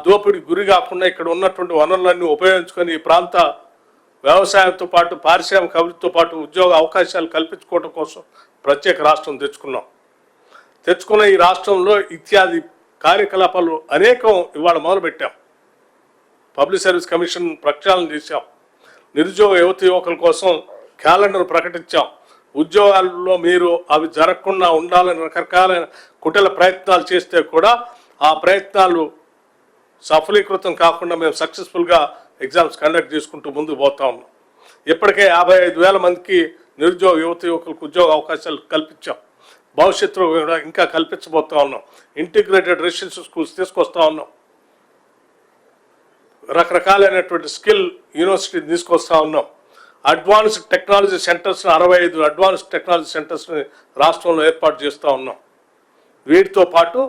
దోపిడీ గురి కాకుండా ఇక్కడ ఉన్నటువంటి వనరులన్నీ ఉపయోగించుకొని ఈ ప్రాంత వ్యవసాయంతో పాటు పారిశ్రామిక అభివృద్ధితో పాటు ఉద్యోగ అవకాశాలు కల్పించుకోవడం కోసం ప్రత్యేక రాష్ట్రం తెచ్చుకున్న ఈ రాష్ట్రంలో ఇత్యాది కార్యకలాపాలు అనేకం ఇవాళ మొదలుపెట్టాం. పబ్లిక్ సర్వీస్ కమిషన్ ప్రక్షాళన చేశాం. నిరుద్యోగ యువకుల కోసం క్యాలెండర్ ప్రకటించాం. ఉద్యోగాల్లో మీరు అవి జరగకుండా ఉండాలని రకరకాలైన కుటిల ప్రయత్నాలు చేస్తే కూడా ఆ ప్రయత్నాలు సఫలీకృతం కాకుండా మేము సక్సెస్ఫుల్గా ఎగ్జామ్స్ కండక్ట్ చేసుకుంటూ ముందుకు పోతా ఉన్నాం. ఇప్పటికే 55,000 మందికి నిరుద్యోగ యువకులకు ఉద్యోగ అవకాశాలు కల్పించాం. భవిష్యత్తులో కూడా ఇంకా కల్పించబోతా ఉన్నాం. ఇంటిగ్రేటెడ్ రెసిడెన్షియల్ స్కూల్స్ తీసుకొస్తా ఉన్నాం. రకరకాలైనటువంటి స్కిల్ యూనివర్సిటీ తీసుకొస్తా ఉన్నాం. అడ్వాన్స్డ్ టెక్నాలజీ సెంటర్స్ని 65 అడ్వాన్స్డ్ టెక్నాలజీ సెంటర్స్ని రాష్ట్రంలో ఏర్పాటు చేస్తూ ఉన్నాం. వీటితో పాటు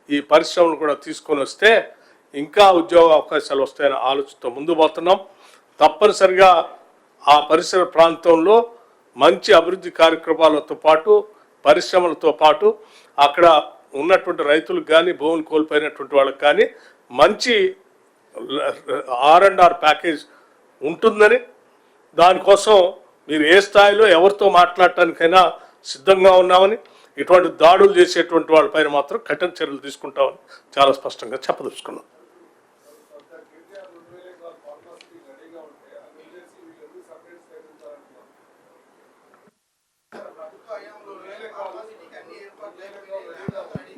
ఈ పరిశ్రమలు కూడా తీసుకొని వస్తే ఇంకా ఉద్యోగ అవకాశాలు వస్తాయని ఆలోచనతో ముందు పోతున్నాం. తప్పనిసరిగా ఆ పరిసర ప్రాంతంలో మంచి అభివృద్ధి కార్యక్రమాలతో పాటు పరిశ్రమలతో పాటు అక్కడ ఉన్నటువంటి రైతులకు కానీ భూములు కోల్పోయినటువంటి వాళ్ళకి కానీ మంచి R&R ప్యాకేజ్ ఉంటుందని, దానికోసం మీరు ఏ స్థాయిలో ఎవరితో మాట్లాడటానికైనా సిద్ధంగా ఉన్నామని, ఇటువంటి దాడులు చేసేటువంటి వాళ్ళపైన మాత్రం కఠిన చర్యలు తీసుకుంటామని చాలా స్పష్టంగా చెప్పదలుచుకున్నాం.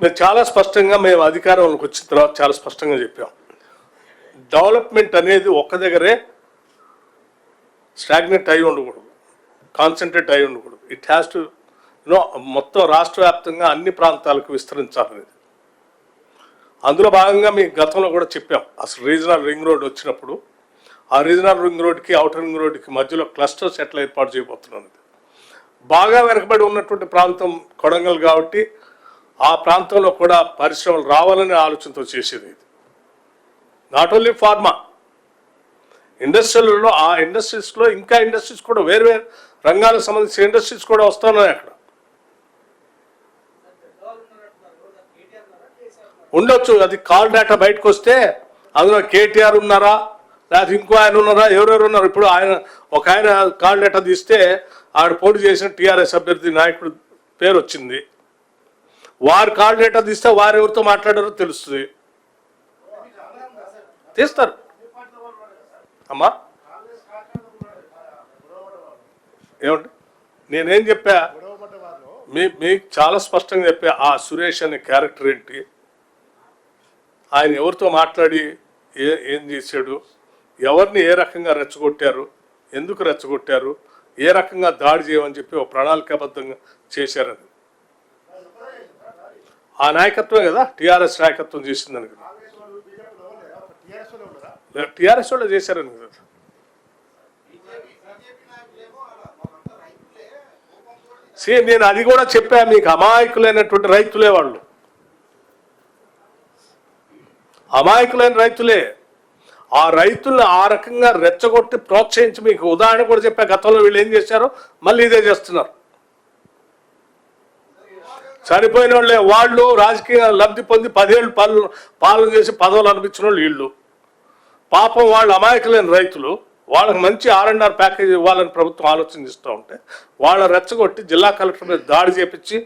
మేము చాలా స్పష్టంగా మేము అధికారంలోకి వచ్చిన తర్వాత చాలా స్పష్టంగా చెప్పాం. డెవలప్మెంట్ అనేది ఒక్క దగ్గరే స్టాగ్నెట్ అయి ఉండకూడదు, కాన్సన్ట్రేట్ అయి ఉండకూడదు. ఇట్ హ్యాస్ టు మొత్తం రాష్ట్ర వ్యాప్తంగా అన్ని ప్రాంతాలకు విస్తరించాలనేది. అందులో భాగంగా మీ గతంలో కూడా చెప్పాం. అసలు రీజనల్ రింగ్ రోడ్ వచ్చినప్పుడు ఆ రీజనల్ రింగ్ రోడ్కి అవుటర్ రింగ్ రోడ్కి మధ్యలో క్లస్టర్స్ ఎట్లా ఏర్పాటు చేయబోతున్నాం. బాగా వెనకబడి ఉన్నటువంటి ప్రాంతం కొడంగల్ కాబట్టి ఆ ప్రాంతంలో కూడా పరిశ్రమలు రావాలనే ఆలోచనతో చేసేది ఇది. నాట్ ఓన్లీ ఫార్మా ఇండస్ట్రీలలో, ఆ ఇండస్ట్రీస్లో ఇంకా ఇండస్ట్రీస్ కూడా వేరు వేరు రంగాలకు సంబంధించిన ఇండస్ట్రీస్ కూడా వస్తున్నాయి. అక్కడ ఉండొచ్చు. అది కాల్ డేటా బయటకు వస్తే అందులో కేటీఆర్ ఉన్నారా లేకపోతే ఇంకో ఆయన ఉన్నారా, ఎవరెవరు ఉన్నారు. ఇప్పుడు ఒక ఆయన కాల్ డేటా తీస్తే ఆడ పోటీ చేసిన టీఆర్ఎస్ అభ్యర్థి నాయకుడు పేరు వచ్చింది. వారు కాల్ డేటా తీస్తే వారు ఎవరితో మాట్లాడారో తెలుస్తుంది. తీస్తారు అమ్మా. ఏమండి నేనేం చెప్పా, మీకు చాలా స్పష్టంగా చెప్పా. ఆ సురేష్ అనే క్యారెక్టర్ ఏంటి, ఆయన ఎవరితో మాట్లాడి ఏం చేశాడు, ఎవరిని ఏ రకంగా రెచ్చగొట్టారు, ఎందుకు రెచ్చగొట్టారు, ఏ రకంగా దాడి చేయమని చెప్పి ఒక ప్రణాళికాబద్ధంగా చేశారని. ఆ నాయకత్వం కదా టీఆర్ఎస్ నాయకత్వం చేసిందని కదా, టీఆర్ఎస్ వాళ్ళు చేశారని కదా. నేను అది కూడా చెప్పా, మీకు అమాయకులైనటువంటి రైతులే వాళ్ళు, అమాయకులైన రైతులే. ఆ రైతులను ఆ రకంగా రెచ్చగొట్టి ప్రోత్సహించి మీకు ఉదాహరణ కూడా చెప్పా. గతంలో వీళ్ళు ఏం చేశారో మళ్ళీ ఇదే చేస్తున్నారు. చనిపోయిన వాళ్ళే వాళ్ళు రాజకీయ లబ్ధి పొంది 10 ఏళ్ళు పాలన చేసి పదవులు అనిపించిన వాళ్ళు వీళ్ళు. పాపం వాళ్ళు అమాయకులైన రైతులు, వాళ్ళకి మంచి R&R ప్యాకేజ్ ఇవ్వాలని ప్రభుత్వం ఆలోచన చేస్తూ ఉంటే వాళ్ళ రెచ్చగొట్టి జిల్లా కలెక్టర్ మీద దాడి చేపించి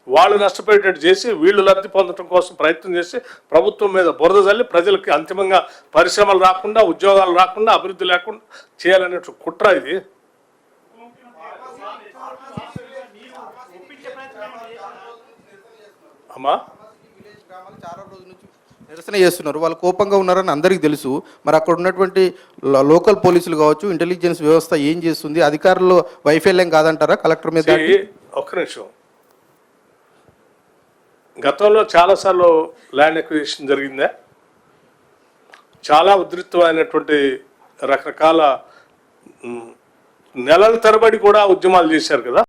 వాళ్ళు నష్టపోయేటట్టు చేసి వీళ్ళు లబ్ధి పొందడం కోసం ప్రయత్నం చేసి ప్రభుత్వం మీద బురద జల్లి ప్రజలకి అంతిమంగా పరిశ్రమలు రాకుండా, ఉద్యోగాలు రాకుండా, అభివృద్ధి లేకుండా చేయాలనే కుట్ర ఇది. అమ్మా నిరసన చేస్తున్నారు, వాళ్ళు కోపంగా ఉన్నారని అందరికీ తెలుసు. మరి అక్కడ ఉన్నటువంటి లోకల్ పోలీసులు కావచ్చు, ఇంటెలిజెన్స్ వ్యవస్థ ఏం చేస్తుంది? అధికారులు వైఫల్యం కాదంటారా కలెక్టర్ మీద? ఒక్క నిమిషం. గతంలో చాలాసార్లు ల్యాండ్ ఎక్విజిషన్ జరిగిందా? చాలా ఉధృతమైనటువంటి రకరకాల నెలల తరబడి కూడా ఉద్యమాలు చేశారు కదా.